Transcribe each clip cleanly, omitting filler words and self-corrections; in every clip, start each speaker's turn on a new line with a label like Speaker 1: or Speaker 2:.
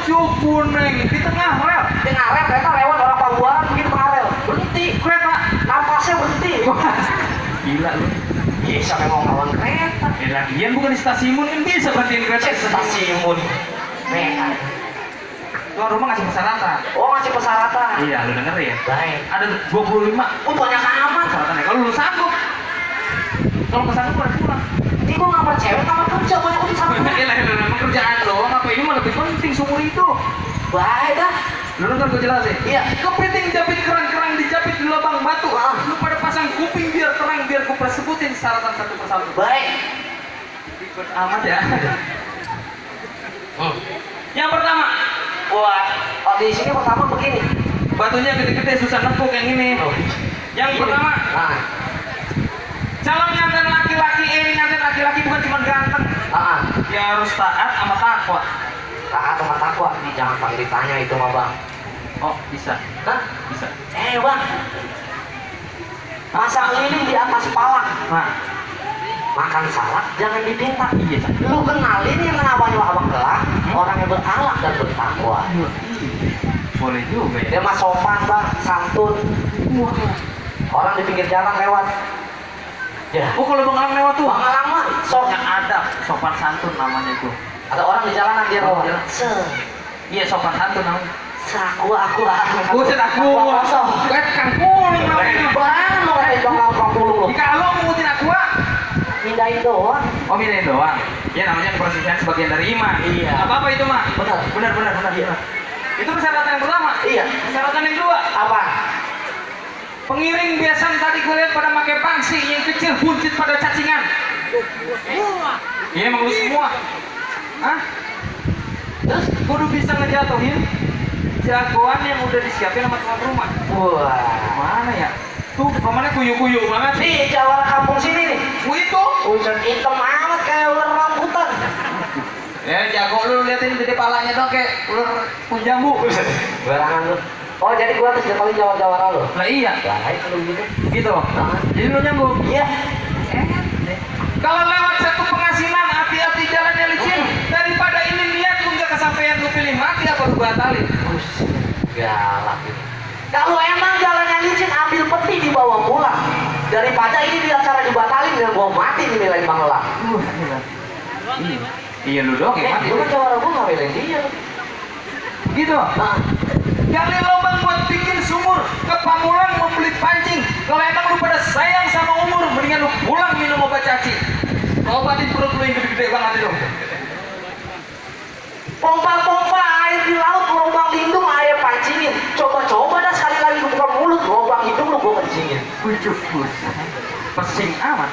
Speaker 1: Cupu neng di tengah rel.
Speaker 2: Di ngaret kereta lewat orang Pabuaran begitu tengah rel. Berhenti.
Speaker 1: Kereta.
Speaker 2: Napasnya berhenti.
Speaker 1: Gila lu.
Speaker 2: Iya, siapa yang mau ngelawan kereta?
Speaker 1: Lagian bukan di stasiun kan bisa berhentiin kereta.
Speaker 2: Stasiun. Mereka.
Speaker 1: Tuan rumah ngasih persyaratan.
Speaker 2: Oh, ngasih persyaratan.
Speaker 1: Iya, lu denger ya?
Speaker 2: Baik.
Speaker 1: Ada 25.
Speaker 2: Oh, banyak amat.
Speaker 1: Persyaratannya. Kalau lu sanggup. Kalau kesanggup pada pulang.
Speaker 2: Ini gua ngamar cewek sama kerja banyak urusan.
Speaker 1: Iya, memang kerjaan doang. Apa ini mah lebih penting seumur itu.
Speaker 2: Baik dah.
Speaker 1: Lu nonton gue jelasin.
Speaker 2: Iya.
Speaker 1: Kepiting jepit kerang-kerang dijepit di lubang batu. Lu pada pasang kuping biar terang biar gue sebutin syaratan satu persatu.
Speaker 2: Baik.
Speaker 1: Ikut amat ya. Yang pertama.
Speaker 2: Wah, oh, di sini pertama begini.
Speaker 1: Batunya gede-gede susah nempuk yang ini. Yang
Speaker 2: Ini.
Speaker 1: pertama.
Speaker 2: Nah.
Speaker 1: Calon nyanten laki-laki ini nyanten laki-laki bukan cuma ganteng. Dia harus taat sama takwa.
Speaker 2: Taat sama takwa. Jangan panggil ditanya itu mah bang.
Speaker 1: Oh bisa.
Speaker 2: Hah?
Speaker 1: Bisa.
Speaker 2: Bang. Masak lilin di atas palak.
Speaker 1: Nah.
Speaker 2: Makan salak jangan dipinta.
Speaker 1: Iya.
Speaker 2: Lu kenalin yang namanya abang kelak, orang yang berakhlak dan bertakwa.
Speaker 1: Boleh juga ya.
Speaker 2: Dia mah sopan bang, santun. Orang di pinggir jalan lewat. Ya.
Speaker 1: Oh kalau Bang Alang lewat tuh.
Speaker 2: Bang Alang mah
Speaker 1: Yang ada sopan santun namanya itu.
Speaker 2: ada orang di jalanan dia lewat.
Speaker 1: Iya sopan santun namanya.
Speaker 2: Aku.
Speaker 1: Buset aku. Kayak kangkung namanya.
Speaker 2: Bang, lu kayak bang Alang pulung lu.
Speaker 1: Jika lo mengutin aku,
Speaker 2: Mindahin doang.
Speaker 1: oh mindahin doang. Ya namanya kepercayaan sebagian dari iman.
Speaker 2: Iya.
Speaker 1: Apa itu mah?
Speaker 2: Benar.
Speaker 1: Iya. Itu persyaratan yang pertama.
Speaker 2: Iya.
Speaker 1: Persyaratan yang kedua.
Speaker 2: Apa?
Speaker 1: Pengiring biasa tadi gue lihat pada pakai pangsi yang kecil buncit pada cacingan. Iya emang lu semua. Hah?
Speaker 2: Terus?
Speaker 1: Kudu bisa ngejatuhin jagoan yang udah disiapin sama tuan rumah.
Speaker 2: Wah.
Speaker 1: Mana ya? Tuh pamannya kuyu-kuyu banget.
Speaker 2: Nih, jawara kampung sini nih.
Speaker 1: Itu.
Speaker 2: Ujan hitam amat kayak ular rambutan.
Speaker 1: Ya jago lu liatin gede palanya dong kayak ular punjambu.
Speaker 2: Barangan lu. Oh, jadi gua harus jatuhin jawara lu.
Speaker 1: Lah iya.
Speaker 2: Baik kalau gitu.
Speaker 1: Gitu. Jadi lu nyambung.
Speaker 2: Iya.
Speaker 1: Kalau lewat satu pengasinan hati-hati jalannya licin. Daripada ini lihat lu nggak kesampaian lu pilih mati apa lu batalin.
Speaker 2: Galak ini. Kalau emang jalannya licin ambil peti dibawa pulang. Daripada ini di acara dibatalin dan gua mati dinilai Bang Elang.
Speaker 1: Iya lu dong ya mati.
Speaker 2: Lu kan jawara gua nggak belain dia.
Speaker 1: Gitu.
Speaker 2: Nah,
Speaker 1: Gali lubang buat bikin sumur, ke Pamulang mau beli pancing. Kalau emang lu pada sayang sama umur, mendingan lu pulang minum obat cacing. Obatin perut lu yang gede-gede banget itu.
Speaker 2: pompa-pompa air di laut, lubang lindung air pancingin. Coba-coba dah sekali lagi lu buka mulut, lubang hidung lu gua kencingin.
Speaker 1: Ujuk pesing amat.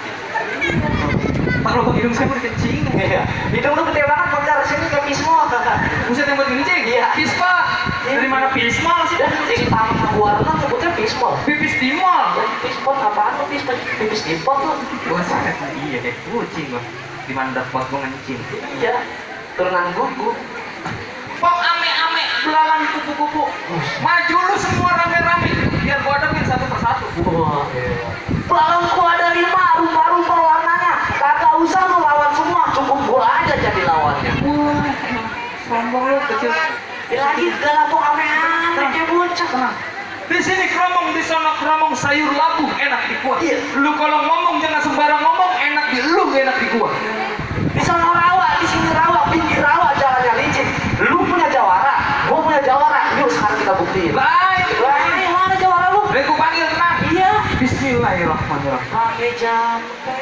Speaker 1: Pak lubang hidung saya mau dikencingin.
Speaker 2: Iya. Hidung lu gede banget, koncar sini ke pismo.
Speaker 1: Buset yang buat kencing?
Speaker 2: Iya.
Speaker 1: Pispa. Dari mana pismal sih?
Speaker 2: Dan si tamu Pabuaran nyebutnya pismo.
Speaker 1: Pipis di mall.
Speaker 2: Dan pispot apaan lu? Pipis di pot lu.
Speaker 1: Buset. Iya deh, kucing gua. Di mana dapat gua ngencing.
Speaker 2: Iya. Turunan gugu.
Speaker 1: Pok ame-ame, belalang kupu-kupu. Maju lu semua rame-rame. Biar gua hadapin satu persatu.
Speaker 2: Wah, balonku ada 5, rupa-rupa warnanya. Kagak usah lu lawan semua, cukup gua aja jadi lawannya.
Speaker 1: Wah, sombong lu kecil.
Speaker 2: Lagi galak ame-ame dia bocah.
Speaker 1: Tenang. Di sini keromong, di sana keromong sayur labu enak di gua.
Speaker 2: Iya.
Speaker 1: Lu kalau ngomong jangan sembarang ngomong, enak di lu, enak di gua.
Speaker 2: Di sana rawa, di sini rawa, pinggir rawa jalannya licin. Lu punya jawara, gua punya jawara. Yuk sekarang kita buktiin.
Speaker 1: Baik.
Speaker 2: Baik, mana jawara lu?
Speaker 1: Gua panggil tenang.
Speaker 2: Iya.
Speaker 1: Bismillahirrahmanirrahim.
Speaker 2: Pakai jampe.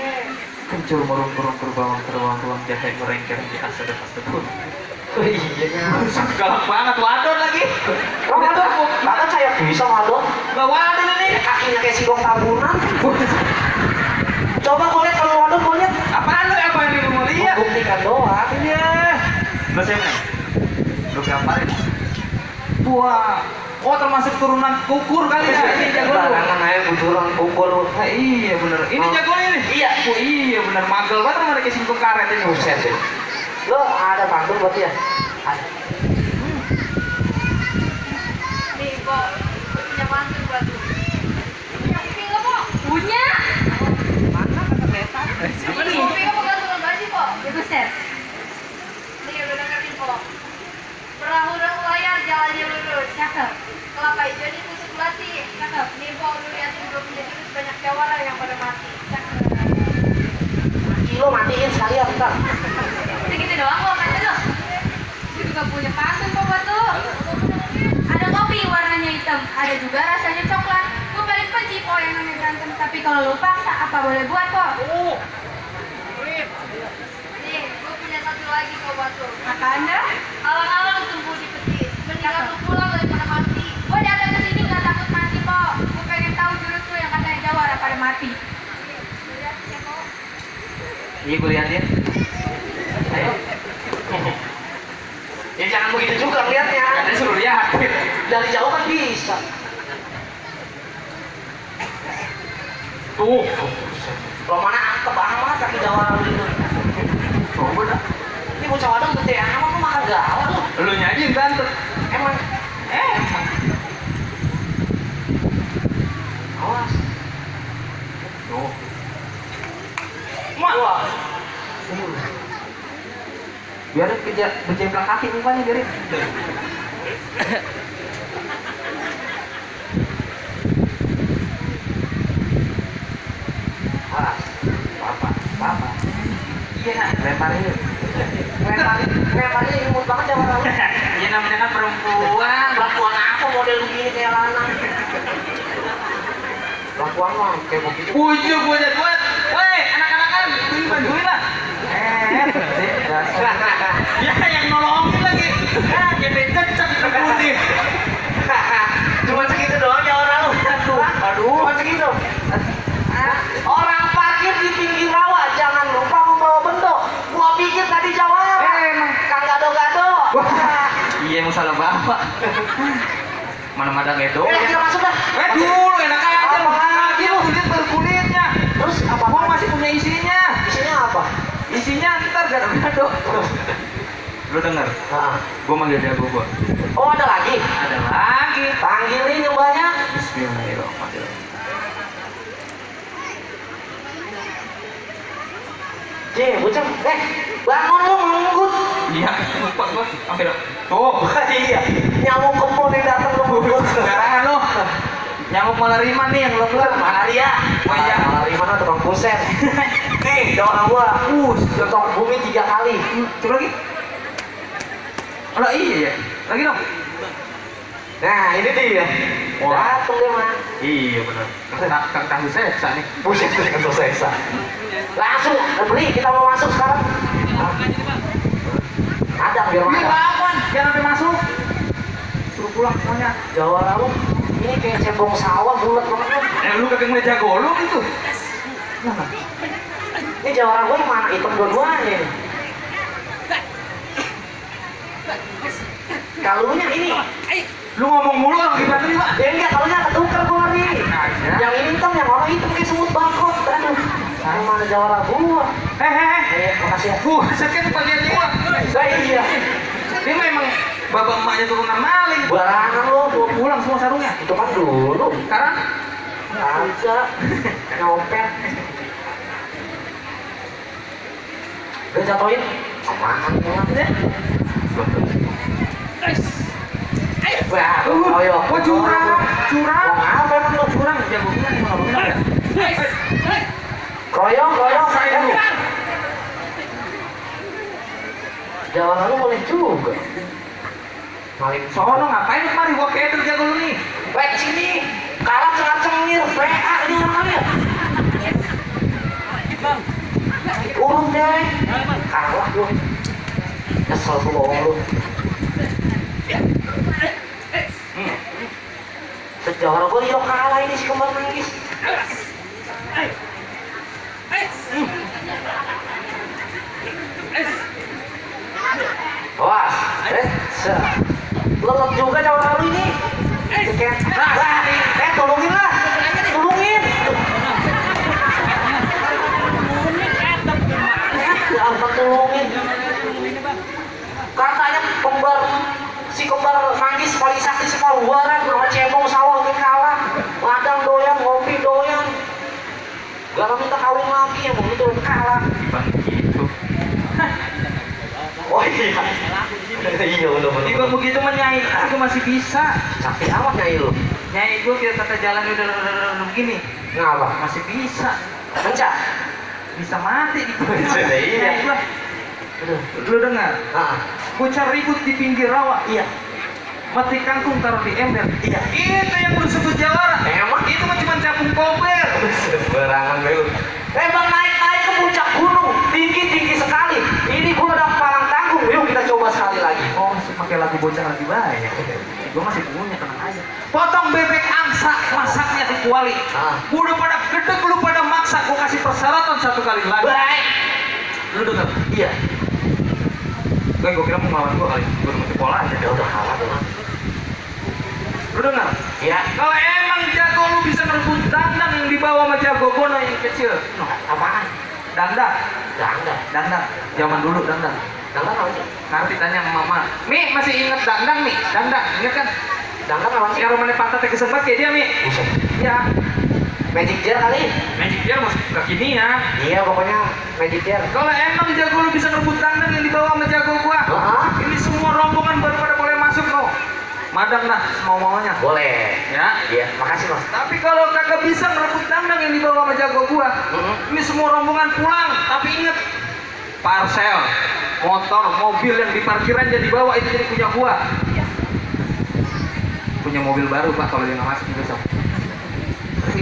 Speaker 1: Kencur merung-merung terbawang terbawang jahe merengker di asal pun.
Speaker 2: Oh iya.
Speaker 1: Galak banget wadon lagi.
Speaker 2: Wadon saya bisa wadon.
Speaker 1: Gak wadon ini.
Speaker 2: Kakinya kayak sidong tabunan. Coba kau lihat kalau wadon kau lihat.
Speaker 1: Apaan lu apa ini lu mau lihat?
Speaker 2: Buktikan doang.
Speaker 1: Iya. Lu siapa nih? Lu gamparin. Wah. Oh termasuk turunan kukur kali ya ini jago lu.
Speaker 2: Barangan aja turunan kukur.
Speaker 1: Nah, iya bener. Ini jagonya nih.
Speaker 2: Iya.
Speaker 1: Oh iya bener magel banget sama kayak singkong karet ini.
Speaker 2: Buset deh. Lo ada pantun buat dia? Ada.
Speaker 3: Nih, Kok. Punya pantun buat lu. Punya kok? Punya.
Speaker 2: Mana kata beta?
Speaker 3: Siapa nih? Kopi kamu gantungan baju kok. Ya buset. Nih udah dengerin kok. Perahu Cakep. Kelapa hijau ini tusuk belati. Cakep. Nih Bo, lu liatin belum menjadi banyak jawara yang pada mati. Cakep.
Speaker 2: Lo matiin sekalian ntar.
Speaker 3: Segitu doang lo kata lo. Gue juga punya pantun kok buat lo. Ada kopi warnanya hitam, ada juga rasanya coklat. Gue paling benci kok yang namanya berantem. Tapi kalau lo paksa, apa boleh buat kok? Nih, gue punya satu lagi kok buat lo. Apaan dah? Alang-alang tumbuh di peti. Mendingan lu pulang daripada mati. Gue datang ke sini nggak takut mati kok. Gue pengen tahu jurus lo yang katanya jawara pada mati. Lihat ya kok.
Speaker 2: Iya gue liatin. Ayo. Ya jangan begitu juga liatnya.
Speaker 1: Katanya suruh lihat.
Speaker 2: Dari jauh kan bisa.
Speaker 1: Tuh.
Speaker 2: Lo mana angkep amat kaki jawara gitu.
Speaker 1: Coba dah.
Speaker 2: Ini bocah wadang gede amat lu makan galak lu.
Speaker 1: Lu nyaji tante.
Speaker 2: Emang. Awas.
Speaker 1: Tuh. Mak.
Speaker 2: Wah.
Speaker 1: Biar berjemplak kaki mukanya biarin.
Speaker 2: Awas. Papa.
Speaker 1: Iya nak, lemparin.
Speaker 2: Lemparin imut banget jawara lu.
Speaker 1: Iya namanya kan perempuan.
Speaker 2: Perempuan apa model begini kayak lanang? Perempuan mah kayak begitu.
Speaker 1: Ujuk buat. Woi, anak-anakan, bantuin lah. Ya yang nolongin lagi. Jadi cecek putih.
Speaker 2: Cuma segitu doang jawara lu. Aduh. Cuma segitu. Orang parkir di pinggir rawa jangan lupa membawa bendok. Gua pikir tadi jawara.
Speaker 1: Emang.
Speaker 2: Kang gado-gado.
Speaker 1: Iya emang salah bapak. Mana gedo.
Speaker 2: Kita masuk dah.
Speaker 1: Dulu enak aja.
Speaker 2: Apa lagi lu?
Speaker 1: Kulit berkulitnya.
Speaker 2: Terus apa?
Speaker 1: Gua masih punya isinya.
Speaker 2: Isinya apa?
Speaker 1: Isinya ntar gado-gado. Lu denger?
Speaker 2: Nah.
Speaker 1: Gua manggil jago gua.
Speaker 2: Oh ada lagi?
Speaker 1: Ada lagi.
Speaker 2: Panggilin yang banyak.
Speaker 1: Bismillahirrahmanirrahim.
Speaker 2: Bocah, bangun lu melunggut.
Speaker 1: Iya, lupa gua. Ambil. Tuh.
Speaker 2: Iya, nyamuk kebun yang datang melunggut.
Speaker 1: Sekarang lo. Nyamuk malaria nih yang belum
Speaker 2: Malaria.
Speaker 1: Oh iya.
Speaker 2: Malaria mana tukang kusen. Nih, jawara gua. Jatuh bumi 3 kali.
Speaker 1: Coba lagi. Oh iya ya. Lagi dong.
Speaker 2: Nah, ini dia.
Speaker 1: Oh.
Speaker 2: Datang dia mah.
Speaker 1: Iya benar. Kang tahu seksa nih.
Speaker 2: Buset tuh yang selesai. Langsung beli, kita mau masuk sekarang. Ada biar
Speaker 1: Ini
Speaker 2: mana?
Speaker 1: lawan, jangan sampai masuk. Suruh pulang semuanya.
Speaker 2: Jawara lu, ini kayak cebong sawah bulat banget.
Speaker 1: Lu kagak mulai jago lu gitu.
Speaker 2: Ini jawara gue yang mana? Hitam dua-duanya. Kalungnya ini.
Speaker 1: Lu ngomong mulu orang gimana nih, Pak?
Speaker 2: Ya enggak, kalungnya ketukar gue nih. Yang ini hitam, yang warna hitam kayak semut bangkok. Aduh, yang mana jawara gua? Makasih ya.
Speaker 1: Buset kan bagian gua.
Speaker 2: Iya.
Speaker 1: Dia memang bapak emaknya turunan maling.
Speaker 2: Barangan lo,
Speaker 1: Gua pulang semua sarungnya.
Speaker 2: itu kan dulu.
Speaker 1: Sekarang
Speaker 2: Ada nyopet. Udah jatuhin. Apaan ya? Wah, ayo.
Speaker 1: Gua curang.
Speaker 2: Apa emang lo?
Speaker 1: Curang jago gua nih kalau benar ya.
Speaker 2: Kroyong.
Speaker 1: Saya dulu.
Speaker 2: Jawara lu boleh juga. Maling
Speaker 1: Sono ngapain lu kemari? Gua kedel jago lu nih.
Speaker 2: Baik sini. Kalah cengir PA ini namanya. Urung deh. Kalah gue. Kesel tuh bohong lu. Sejawara gue yuk kalah ini si kembar nangis. Awas, lelet juga jawara lu ini. Tolongin lah, tolongin. Ya ampun tolongin. Katanya si kembar manggis paling sakti sepaluaran sama cebong sawah udah kalah. Ladang doyan, ngopi doyan. Gak minta kawin lagi yang begitu kalah.
Speaker 1: Bang gitu.
Speaker 2: Oh iya. Iya bener.
Speaker 1: Juga begitu menyai juga masih bisa.
Speaker 2: Capek amat nyai lu.
Speaker 1: Nyai gue kita tata jalan udah begini.
Speaker 2: Ngapa?
Speaker 1: Masih bisa.
Speaker 2: Kencang.
Speaker 1: Bisa mati di
Speaker 2: Iya.
Speaker 1: gua. Lu dengar? Bocah ribut di pinggir rawa.
Speaker 2: Iya.
Speaker 1: Mati kangkung taruh di ember.
Speaker 2: Iya.
Speaker 1: Itu yang lu sebut jawara.
Speaker 2: Emang?
Speaker 1: Itu mah cuma capung kober.
Speaker 2: Sembarangan lu. Bang, naik ke puncak gunung, tinggi sekali. Ini gua udah palang tanggung. Yuk kita coba sekali lagi.
Speaker 1: Oh, masih pakai lagu bocah lagi banyak. Gue masih punya, tenang aja. Potong bebek angsa, masaknya di kuali. Gua udah pada gede, lu pada maksa. Gua kasih persyaratan satu kali lagi.
Speaker 2: Baik.
Speaker 1: Lu denger?
Speaker 2: Iya.
Speaker 1: Gue kira mau ngelawan gua kali. Gua udah pola aja.
Speaker 2: Ya udah kalah tuh.
Speaker 1: Lu denger?
Speaker 2: Iya.
Speaker 1: Kalau emang jago lu bisa ngerebut dandang yang dibawa sama jago bono yang kecil.
Speaker 2: Apaan?
Speaker 1: Dandang.
Speaker 2: Dandang.
Speaker 1: Zaman dulu dandang.
Speaker 2: Dandang apa sih?
Speaker 1: Ngerti tanya sama mama. Mi masih inget dandang nih? Dandang, inget kan?
Speaker 2: Dandang apa sih?
Speaker 1: Yang rumahnya pantatnya kesempat kayak dia Mi.
Speaker 2: Buset.
Speaker 1: Ya.
Speaker 2: Magic jar kali.
Speaker 1: Magic Jar masih kekinian.
Speaker 2: Iya pokoknya magic jar.
Speaker 1: Kalau emang jago lu bisa ngerebut dandang yang dibawa sama jago gua. Ini semua rombongan baru pada boleh masuk no. Madang dah semua maunya.
Speaker 2: Boleh.
Speaker 1: Ya.
Speaker 2: Iya, makasih Mas.
Speaker 1: Tapi kalau kagak bisa ngerebut dandang yang dibawa sama jago gua, ini semua rombongan pulang. Tapi inget, parcel, motor, mobil yang di parkiran jadi bawa itu jadi punya gua. Punya mobil baru Pak kalau dia nggak masuk besok.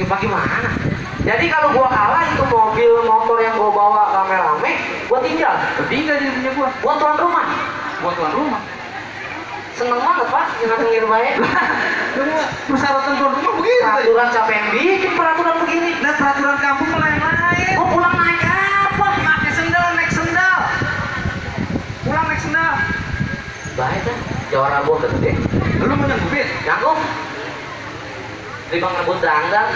Speaker 2: Bagaimana? Jadi kalau gua kalah itu mobil motor yang gua bawa rame-rame, gua tinggal.
Speaker 1: Tinggal jadi punya gua.
Speaker 2: Gua tuan rumah.
Speaker 1: Buat tuan rumah.
Speaker 2: Seneng banget Pak, nyenengin baik.
Speaker 1: Persyaratan tuan rumah begitu.
Speaker 2: Peraturan siapa yang bikin peraturan begini?
Speaker 1: Dan peraturan kampung malah yang lain.
Speaker 2: Gua pulang naik apa?
Speaker 1: Pakai sendal, naik sendal. Pulang naik sendal.
Speaker 2: Baik kan? Jawara gua gede.
Speaker 1: Lu mau nyanggupin?
Speaker 2: Nyangkut. Di bang rebut dandang.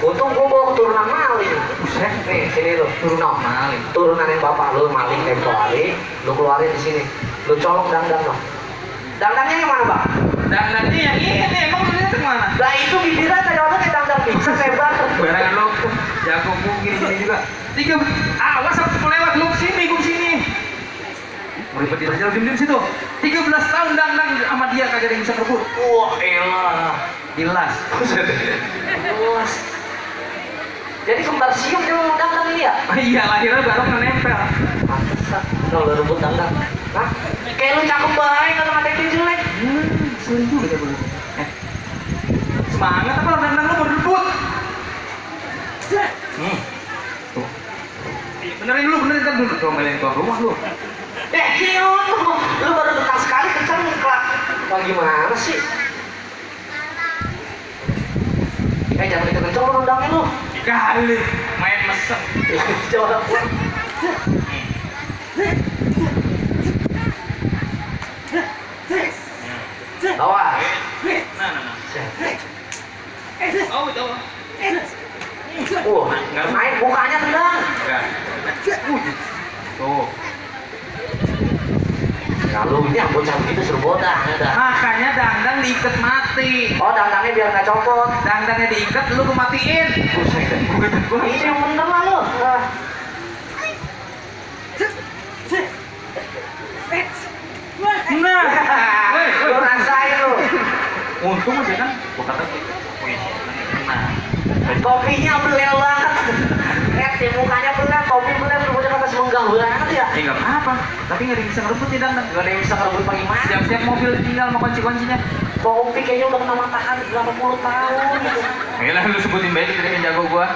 Speaker 2: Untung gua bawa keturunan maling.
Speaker 1: Buset.
Speaker 2: Nih, sini lu.
Speaker 1: Turunan maling.
Speaker 2: Turunan yang bapak lu maling tempo hari, lu keluarin di sini. Lu colok dandang lo. Dandangnya yang mana, Bang?
Speaker 1: Dandangnya yang ini, emang lu lihat kemana?
Speaker 2: Lah itu bibirnya tadi orang kayak dandang pizza lebar.
Speaker 1: Barangan lu, jago mungkin gini juga. Awas aku melewat lu sini, gua sini. Meribetin aja lu diem situ. 13 tahun dandang sama dia kagak ada yang bisa kerebut.
Speaker 2: Wah, elah.
Speaker 1: Jelas.
Speaker 2: Luas. Jadi kembar siung dia mau dandang ini ya?
Speaker 1: Iya, lahirnya bareng nempel.
Speaker 2: Pantesan. Kalau rebut dandang. Hah? Kayak lu cakep baik kalau ngatain dia jelek.
Speaker 1: Sering juga dia begitu. Semangat apa dandang lu mau direbut? Tuh. Benerin kan dulu. Comelin tuan rumah lu.
Speaker 2: Cium lu baru dekat sekali kencang ngeklak. Bagaimana sih? Jangan kencang lu nendangin lu.
Speaker 1: Kali main mesem.
Speaker 2: Jawab gua. Bawa.
Speaker 1: Nah. Oh, itu.
Speaker 2: Nggak main mukanya tendang.
Speaker 1: Enggak. Tuh.
Speaker 2: Kalau ini bocah begitu suruh bodah ada.
Speaker 1: Makanya dandang diikat mati.
Speaker 2: Oh, dandangnya biar nggak copot.
Speaker 1: Dandangnya diikat, lu kematiin.
Speaker 2: Ini yang bener lah lu.
Speaker 1: Nah,
Speaker 2: Lu rasain lu.
Speaker 1: untung aja kan, gua kata, nah,
Speaker 2: Kopinya belel banget. Di mukanya belel, kopi belel, bocah kata semengganggu banget ya.
Speaker 1: nggak apa-apa, tapi nggak ada yang bisa ngerebut nih dandang.
Speaker 2: Gak ada yang bisa ngerebut bagaimana.
Speaker 1: Siap-siap mobil tinggal sama kunci-kuncinya.
Speaker 2: Kopi kayaknya udah kena matahari berapa puluh tahun gitu.
Speaker 1: Yalah, lu sebutin baik itu yang jago gua.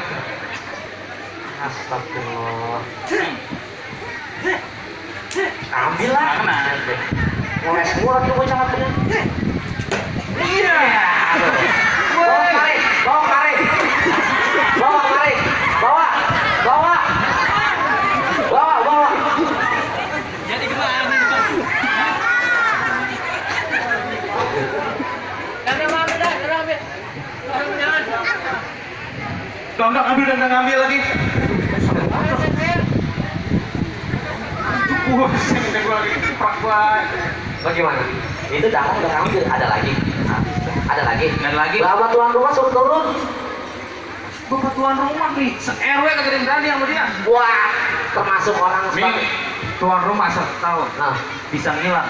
Speaker 2: Astagfirullah. Ambil lah.
Speaker 1: Mana?
Speaker 2: Ngoles mulu lagi bocah katanya.
Speaker 1: Iya.
Speaker 2: Bawa kemari, bawa kemari. Bawa kemari. Bawa. Bawa. Bawa, bawa.
Speaker 1: Jadi gimana itu? Dandang ambil lagi. Pusing deh gua lagi keprak banget.
Speaker 2: Bagaimana? Itu dandang udah ngambil, ada lagi. Ada lagi.
Speaker 1: Ada lagi.
Speaker 2: Bapak tuan rumah suruh turun.
Speaker 1: Bapak tuan rumah nih, se-RW kagak ada yang berani sama dia.
Speaker 2: Wah, termasuk orang
Speaker 1: Nih, tuan rumah 1 tahun
Speaker 2: Nah,
Speaker 1: bisa ngilang.